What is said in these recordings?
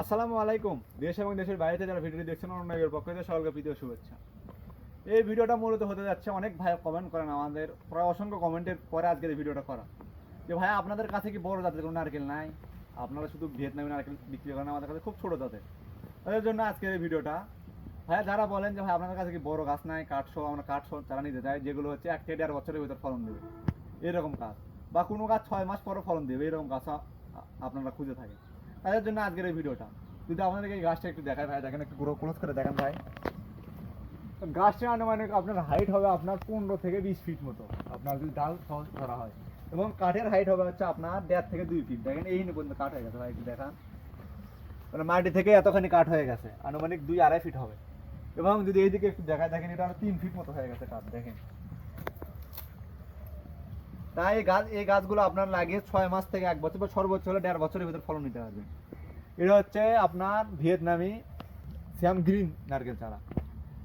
আসসালামু আলাইকুম। দেশ এবং দেশের বাইরে থেকে যারা ভিডিওটি দেখছেন অন্যের পক্ষ থেকে সকলকে প্রীতি ও শুভেচ্ছা। এই ভিডিওটা মূলত হতে যাচ্ছে, অনেক ভাই কমেন্ট করেন আমাদের, প্রায় অসংখ্য কমেন্টের পরে আজকের এই ভিডিওটা করা, যে ভাই আপনাদের কাছে কি বড় জাতের কোনো নারকেল নাই? আপনারা শুধু ভিয়েতনামি নারকেল বিক্রি করেন, আমাদের কাছে খুব ছোটো জাতের। তাদের জন্য আজকের এই ভিডিওটা। ভাই যারা বলেন যে ভাই আপনাদের কাছে কি বড় গাছ নাই, কাঠসহ আমরা কাঠসহ চারা নিতে চাই, যেগুলো হচ্ছে 1 থেকে 1.5 বছরের ভিতর ফলন দেবে এরকম গাছ, বা কোনো গাছ 6 মাস পরে ফলন দেবে এরকম গাছ আপনারা খুঁজে থাকেন, তাদের জন্য আজকের এই ভিডিওটা। যদি আপনাদেরকে এই গাছটা একটু দেখায় ভাই, দেখেন একটু পুরো ক্লোজ করে দেখেন ভাই। গাছটা আনুমানিক আপনার হাইট হবে আপনার 15 থেকে 20 ফিট মতো, আপনার যদি ডাল ধরা হয়, এবং কাঠের হাইট হবে হচ্ছে আপনার 1.5 থেকে 2 ফিট। দেখেন এই পর্যন্ত কাঠ হয়ে গেছে ভাই, একটু দেখান, মানে মাটি থেকে এতখানি কাঠ হয়ে গেছে, আনুমানিক 2-2.5 ফিট হবে। এবং যদি এইদিকে একটু দেখায়, দেখেন এটা 3 ফিট মতো হয়ে গেছে কাঠ, দেখেন। তাই এই গাছগুলো আপনার লাগে 6 মাস থেকে 1 বছর, বা সর্বোচ্চ হলে 1.5 বছরের ভিতর ফলন নিতে পারবে। এটা হচ্ছে আপনার ভিয়েতনামি শ্যাম গ্রিন নারকেল চারা।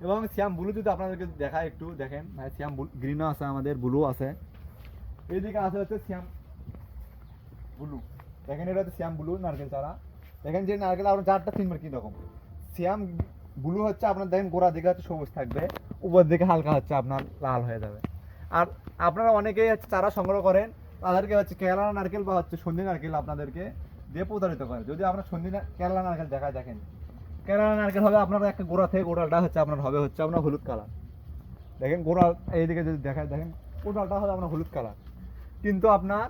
এবং শ্যাম ব্লু যদি আপনাদেরকে দেখায়, একটু দেখেন ভাই, শ্যাম গ্রিনও আছে আমাদের, ব্লু আছে। এইদিকে আছে হচ্ছে শ্যাম ব্লু, দেখেন এটা হচ্ছে শ্যাম ব্লু নারকেল চারা। দেখেন যে নারকেল আপনার চারটা চিনবেন কীরকম। শ্যাম ব্লু হচ্ছে আপনার দেখেন গোড়া দিকে হচ্ছে সবুজ থাকবে, উপর দিকে হালকা হচ্ছে আপনার লাল হয়ে যাবে। আর আপনারা অনেকেই হচ্ছে চারা সংগ্রহ করেন, তাদেরকে হচ্ছে কেরালা নারকেল বা হচ্ছে সন্ধি নারকেল আপনাদেরকে দিয়ে প্রতারিত করে। যদি আপনার কেরালা নারকেল দেখায়, দেখেন কেরালা নারকেল হবে আপনার একটা গোড়া থেকে গোড়াটা হচ্ছে আপনার হবে হচ্ছে আপনার হলুদ কালার। দেখেন গোড়া এইদিকে যদি দেখায়, দেখেন গোড়াটা হবে আপনার হলুদ কালার। কিন্তু আপনার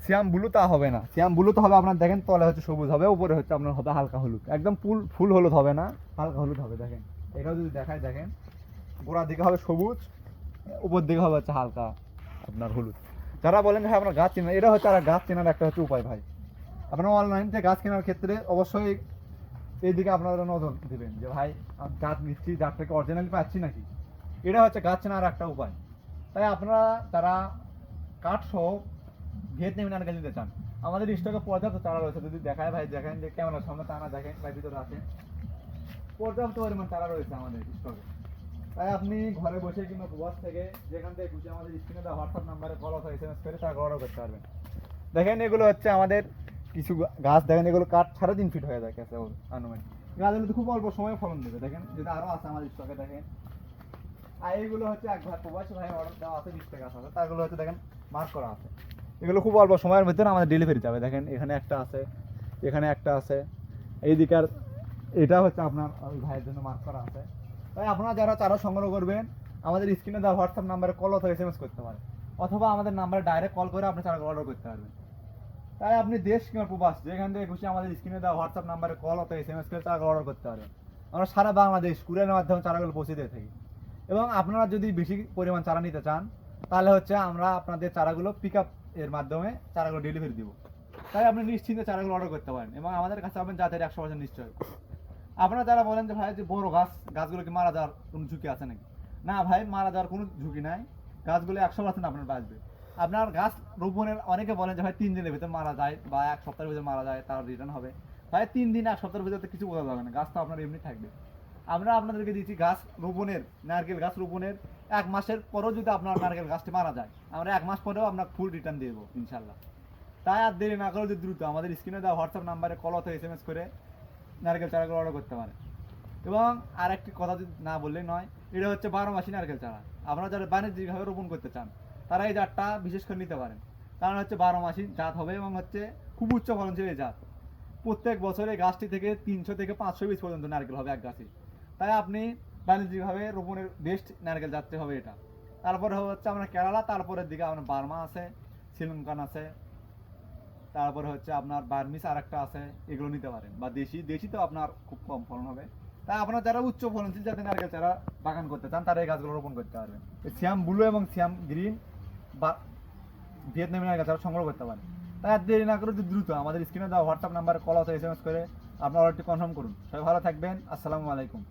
শ্যাম ব্লু তা হবে না। শ্যাম ব্লু তো হবে আপনার দেখেন তলে হচ্ছে সবুজ হবে, উপরে হচ্ছে আপনার হবে হালকা হলুদ, একদম ফুল হলুদ হবে না, হালকা হলুদ হবে। দেখেন এটাও যদি দেখায়, দেখেন গোড়ার দিকে হবে সবুজ, উপর দিকে হবে হচ্ছে হালকা আপনার হলুদ। যারা বলেন ভাই আপনার গাছ চেনা, এটা হচ্ছে আর গাছ চেনার একটা হচ্ছে উপায় ভাই। আপনারা অনলাইন থেকে গাছ কেনার ক্ষেত্রে অবশ্যই এইদিকে আপনারা নজর দেবেন, যে ভাই গাছ নিচ্ছি, গাছটাকে অরিজিনালি পাচ্ছি নাকি। এটা হচ্ছে গাছ চেনার একটা উপায়। তাই আপনারা যারা কাঠসহ ভিয়েতনামি নারকেল নিতে চান, আমাদের স্টকে পর্যাপ্ত চারা রয়েছে। যদি দেখায় ভাই, দেখেন যে ক্যামেরার সামনে টানা, দেখেন ভাই ভিতরে আছে, পর্যাপ্ত পরিমাণ চারা রয়েছে আমাদের স্টকে। তাই আপনি ঘরে বসে কিংবা প্রবাস থেকে যেখান থেকে খুশি আমাদের স্ক্রিনে দেওয়া হোয়াটসঅ্যাপ নাম্বারে কল অথবা SMS করে টাকা অর্ডার করতে পারবেন। দেখেন এগুলো হচ্ছে আমাদের কিছু গাছ, দেখেন এগুলো কাঠ 3.5 ফিট হয়ে যায় গেছে আনুমানিক। গাছগুলো তো খুব অল্প সময়ে ফলন দেবে। দেখেন যদি আরও আছে আমাদের স্টকে, দেখেন। আর এইগুলো হচ্ছে এক ভাই প্রবাসী ভাই অর্ডার দেওয়া আছে, 20 টাকা আছে, তারগুলো হচ্ছে দেখেন মার্ক করা আছে। এগুলো খুব অল্প সময়ের ভিতরে আমাদের ডেলিভারি যাবে। দেখেন এখানে একটা আছে, এখানে একটা আছে, এইদিকার এটা হচ্ছে আপনার ওই ভাইয়ের জন্য মার্ক করা আছে। তাই আপনারা যারা চারা সংগ্রহ করবেন, আমাদের স্ক্রিনে দেওয়া হোয়াটসঅ্যাপ নাম্বারে কল অথবা SMS করতে পারেন, অথবা আমাদের নাম্বারে ডাইরেক্ট কল করে আপনি চারা অর্ডার করতে পারবেন। তাই আপনি দেশ কিংবা প্রবাস যেখান থেকে খুশি আমাদের স্ক্রিনে দেওয়া হোয়াটসঅ্যাপ নাম্বারে কল অথবা SMS করে চারা অর্ডার করতে পারবেন। আমরা সারা বাংলাদেশ কুরিয়ারের মাধ্যমে চারাগুলো পৌঁছে দিয়ে থাকি। এবং আপনারা যদি বেশি পরিমাণ চারা নিতে চান, তাহলে হচ্ছে আমরা আপনাদের চারাগুলো পিক আপ এর মাধ্যমে চারাগুলো ডেলিভারি দিব। তাই আপনি নিশ্চিন্তে চারাগুলো অর্ডার করতে পারেন, এবং আমাদের কাছে পাবেন জাতের 100% নিশ্চয়। আপনারা যারা বলেন যে ভাই যে বড় গাছগুলো কি মারা যাওয়ার কোনো ঝুঁকি আছে নাকি? না ভাই, মারা যাওয়ার কোনো ঝুঁকি নাই। গাছগুলো 100% আপনার বাঁচবে। আপনার গাছ রোপণের অনেকে বলেন যে ভাই 3 দিনের ভিতরে মারা যায় বা 1 সপ্তাহের ভিতরে মারা যায়, তার রিটার্ন হবে। ভাই 3 দিন 1 সপ্তাহের ভিতরে কিছু বোঝা যাবে না, গাছ তো আপনার এমনি থাকবে। আমরা আপনাদেরকে দিচ্ছি গাছ রোপণের, নারকেল গাছ রোপণের 1 মাসের পরেও যদি আপনার নারকেল গাছটি মারা যায়, আমরা 1 মাস পরেও আপনার ফুল রিটার্ন দিয়ে দেবো ইনশাল্লাহ। তাই আর দেরি না করে যদি দ্রুত আমাদের স্ক্রিনে দেওয়া হোয়াটসঅ্যাপ নাম্বারে কল অথবা SMS করে নারকেল চারাগুলো অর্ডার করতে পারে। এবং আর একটি কথা যদি না বললেই নয়, এটা হচ্ছে 12 মাসি নারকেল চারা। আপনারা যারা বাণিজ্যিকভাবে রোপণ করতে চান, তারা এই জাতটা বিশেষ করে নিতে পারেন, কারণ হচ্ছে 12 মাসি জাত হবে, এবং হচ্ছে খুব উচ্চ ফলনশীল এই জাত। প্রত্যেক বছরে গাছটি থেকে 300 থেকে 500 বীজ পর্যন্ত নারকেল হবে এক গাছে। তাই আপনি বাণিজ্যিকভাবে রোপণের বেস্ট নারকেল জাতটি হবে এটা। তারপরে হচ্ছে আপনার কেরালা, তারপরের দিকে আপনার বার্মা আছে, শ্রীলঙ্কান আছে, তারপরে হচ্ছে আপনার বার্মিস আর একটা আছে, এগুলো নিতে পারেন। বা দেশি তো আপনার খুব কম ফলন হবে। তাই আপনারা যারা উচ্চ ফলনশীল জাতের নারকেল চারা বাগান করতে চান, তারা এই গাছগুলো রোপণ করতে পারবেন। শ্যাম ব্লু এবং শ্যাম গ্রিন বা ভিয়েতনামি নারকেল চারা সংগ্রহ করতে পারেন। তাই আর দেরি না করে দ্রুত আমাদের স্ক্রিনে দেওয়া হোয়াটসঅ্যাপ নাম্বারে কল অথবা SMS করে আপনার অর্ডারটি কনফার্ম করুন। সবাই ভালো থাকবেন। আসসালামু আলাইকুম।